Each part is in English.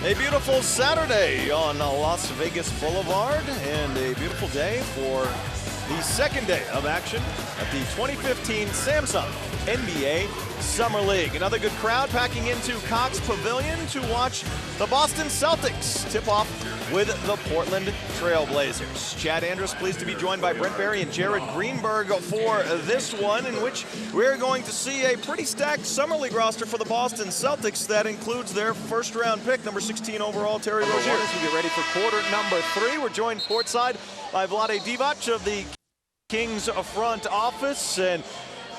A beautiful Saturday on Las Vegas Boulevard and a beautiful day for the second day of action at the 2015 Samsung NBA Summer League. Another good crowd packing into Cox Pavilion to watch the Boston Celtics tip off with the Portland Trailblazers. Chad Andrus pleased to be joined by Brent Barry and Jared Greenberg for this one, in which we're going to see a pretty stacked Summer League roster for the Boston Celtics that includes their first-round pick, number 16 overall, Terry Rozier. As we get ready for quarter number 3, we're joined courtside by Vlade Divac of the Kings front office, and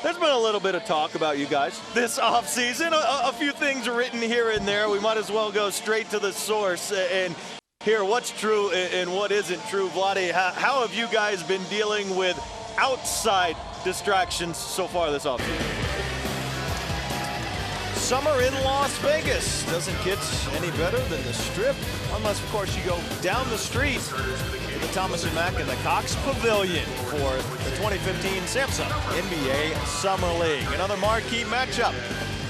there's been a little bit of talk about you guys this offseason. A few things written here and there. We might as well go straight to the source and hear what's true and what isn't true. Vlade, how have you guys been dealing with outside distractions so far this offseason? Summer in Las Vegas doesn't get any better than the Strip, unless, of course, you go down the street to the Thomas & Mack and the Cox Pavilion for the 2015 Samsung NBA Summer League. Another marquee matchup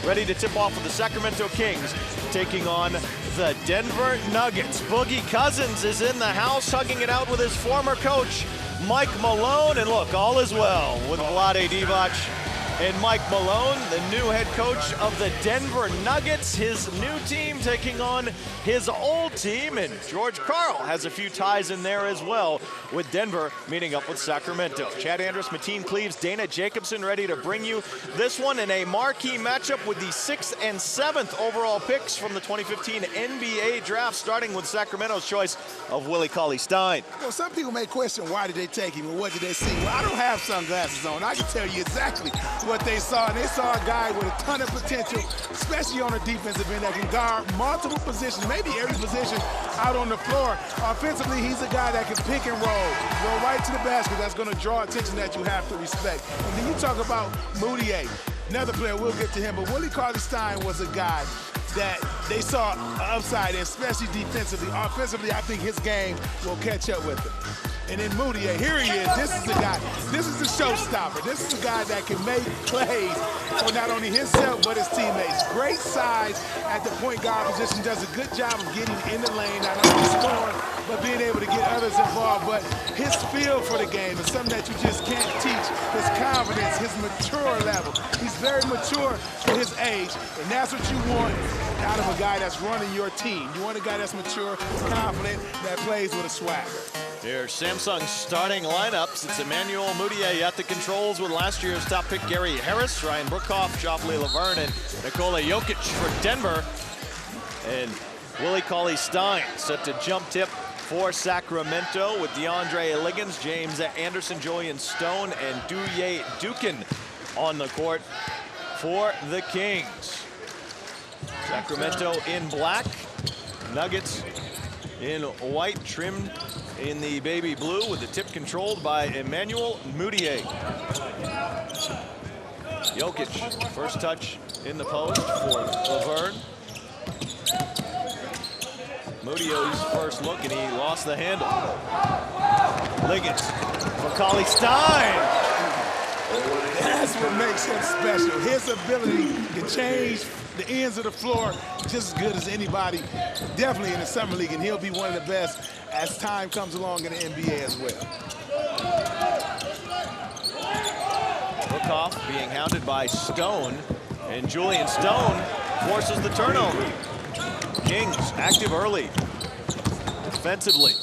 ready to tip off with the Sacramento Kings taking on the Denver Nuggets. Boogie Cousins is in the house, hugging it out with his former coach, Mike Malone. And look, all is well with Vlade Divac and Mike Malone, the new head coach of the Denver Nuggets, his new team taking on his old team. And George Karl has a few ties in there as well, with Denver meeting up with Sacramento. Chad Andrus, Mateen Cleaves, Dana Jacobson ready to bring you this one in a marquee matchup with the 6th and 7th overall picks from the 2015 NBA draft, starting with Sacramento's choice of Willie Cauley-Stein. Well, some people may question why did they take him and what did they see. Well, I don't have sunglasses on. I can tell you exactly what they saw. And they saw a guy with a ton of potential, especially on a defensive end that can guard multiple positions, maybe every position out on the floor. Offensively, he's a guy that can pick and roll, go right to the basket. That's going to draw attention that you have to respect. And then you talk about Moutier, another player, we'll get to him, but Willie Cauley-Stein was a guy that they saw upside, especially defensively. Offensively, I think his game will catch up with him. And then Moutier, here he is. This is the guy. This is the showstopper. This is the guy that can make plays for not only himself but his teammates. Great size at the point guard position. Does a good job of getting in the lane, not only scoring, but being able to get others involved. But his feel for the game is something that you just can't teach. His confidence, his mature level. He's very mature for his age, and that's what you want out of a guy that's running your team. You want a guy that's mature, confident, that plays with a swagger. Here's Samsung's starting lineups. It's Emmanuel Mudiay at the controls with last year's top pick Gary Harris, Ryan Brookhoff, Joffrey Laverne, and Nikola Jokic for Denver. And Willie Cauley-Stein set to jump tip for Sacramento with DeAndre Liggins, James Anderson, Julian Stone, and Douye Dukin on the court for the Kings. Sacramento in black, Nuggets in white, trimmed in the baby blue, with the tip controlled by Emmanuel Mudiay. Jokic, first touch in the post for Laverne. Mudiay's first look, and he lost the handle. Liggins for Cauley-Stein. That's what makes him special. His ability to change the ends of the floor just as good as anybody, definitely in the Summer League, and he'll be one of the best as time comes along in the NBA as well. Brookhoff being hounded by Stone, and Julian Stone forces the turnover. Kings active early, defensively.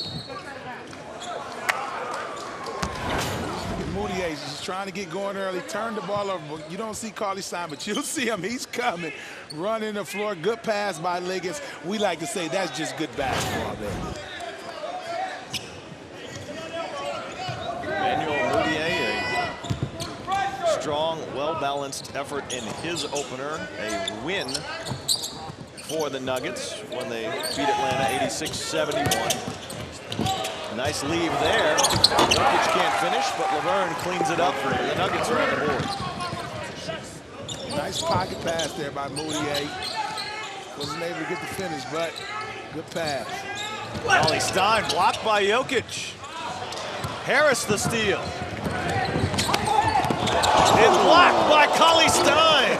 Moutier is trying to get going early, turn the ball over. You don't see Cauley-Stein, but you'll see him. He's coming, running the floor. Good pass by Liggins. We like to say that's just good basketball there. Emmanuel Mudiay, a strong, well-balanced effort in his opener. A win for the Nuggets when they beat Atlanta 86-71. Nice leave there. Jokic can't finish, but Laverne cleans it up. The Nuggets are on the board. Nice pocket pass there by Moutier. Wasn't able to get the finish, but good pass. Cauley-Stein blocked by Jokic. Harris the steal. And blocked by Cauley-Stein.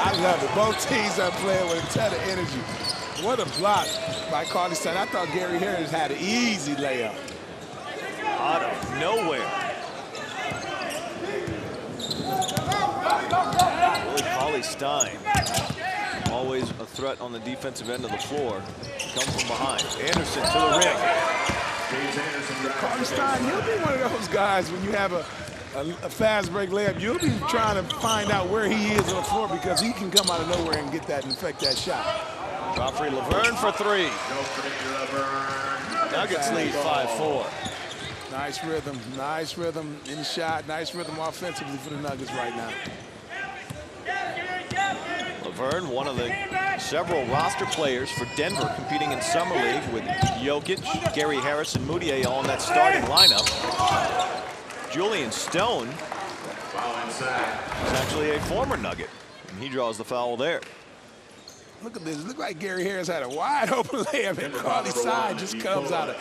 I love it. Both teams are playing with a ton of energy. What a block by Carly Stein. I thought Gary Harris had an easy layup. Out of nowhere. Really, Carly Stein, always a threat on the defensive end of the floor. Come from behind. Anderson to the ring. Carly Stein, he'll be one of those guys when you have a fast break layup, you'll be trying to find out where he is on the floor because he can come out of nowhere and get that and affect that shot. Joffrey Laverne for three. Nuggets lead 5-4. Nice rhythm in the shot, nice rhythm offensively for the Nuggets right now. Laverne, one of the several roster players for Denver competing in Summer League with Jokic, Gary Harris, and Moutier all in that starting lineup. Julian Stone is actually a former Nugget, and he draws the foul there. Look at this. It looked like Gary Harris had a wide open layup, and Carly's side just comes out of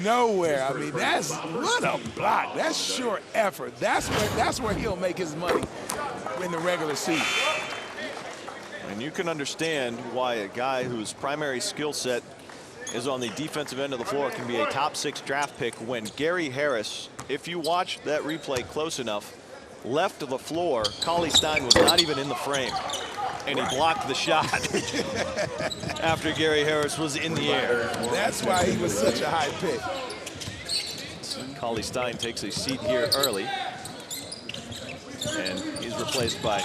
nowhere. I mean, what a block. That's short effort. That's where he'll make his money in the regular season. And you can understand why a guy whose primary skill set is on the defensive end of the floor can be a top 6 draft pick when Gary Harris, if you watch that replay close enough, left of the floor, Carly Stein was not even in the frame. And he blocked the shot after Gary Harris was in the air. That's why he was such a high pick. Carly Stein takes a seat here early. And he's replaced by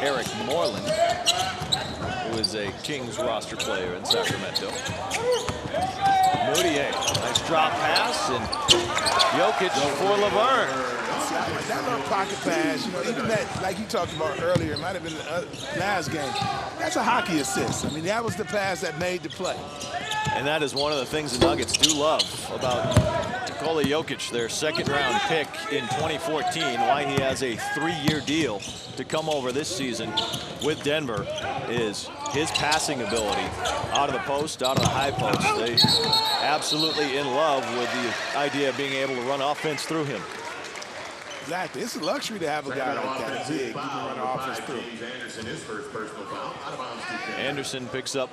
Eric Moreland, who is a Kings roster player in Sacramento. Moutier, nice drop pass, and Jokic for Laverne. That little pocket pass, you know, even that, like you talked about earlier, it might have been the last game. That's a hockey assist. I mean, that was the pass that made the play. And that is one of the things the Nuggets do love about Nikola Jokic, their second-round pick in 2014, why he has a 3-year deal to come over this season with Denver is his passing ability out of the post, out of the high post. They absolutely in love with the idea of being able to run offense through him. Exactly. It's a luxury to have a guy like that big. You can run offense through. Anderson picks up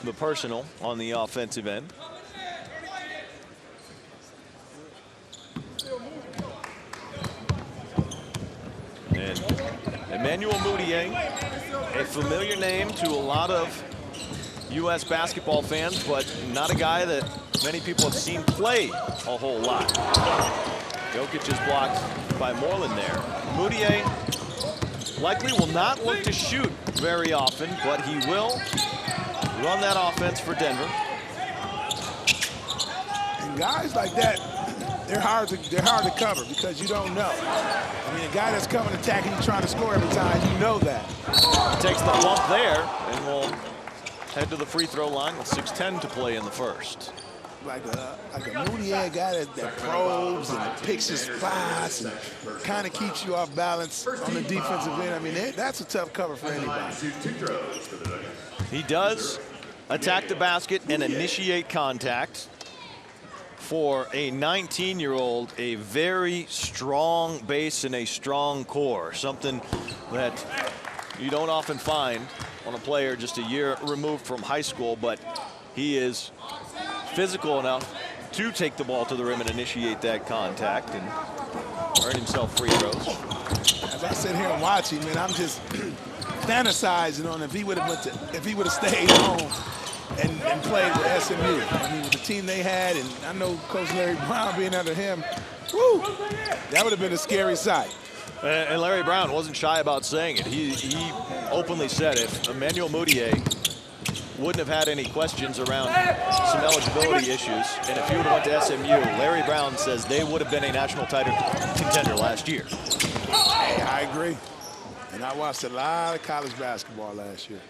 the personal on the offensive end. And Emmanuel Moutier, a familiar name to a lot of U.S. basketball fans, but not a guy that many people have seen play a whole lot. Jokic is blocked by Moreland there. Moutier likely will not look to shoot very often, but he will run that offense for Denver. And guys like that, they're hard to cover because you don't know. I mean, a guy that's coming attacking, trying to score every time, you know that. Takes the bump there, and will head to the free throw line with 6:10 to play in the first. Like a Moutier guy that probes and picks his spots and kind of keeps you off balance on the defensive end. I mean, that's a tough cover for anybody. He does attack the basket and initiate contact. For a 19-year-old, a very strong base and a strong core, something that you don't often find on a player just a year removed from high school, but he is physical enough to take the ball to the rim and initiate that contact and earn himself free throws. As I sit here and watching, man, I'm just fantasizing on if he would have stayed home and played with SMU. I mean, with the team they had, and I know Coach Larry Brown being under him, woo, that would have been a scary sight. And Larry Brown wasn't shy about saying it. He openly said if Emmanuel Moutier wouldn't have had any questions around some eligibility issues, and if he would have went to SMU, Larry Brown says they would have been a national title contender last year. Hey, I agree. And I watched a lot of college basketball last year.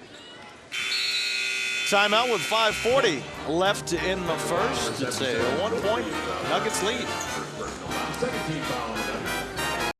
Timeout with 5:40 left in the first. It's a 1-point Nuggets lead.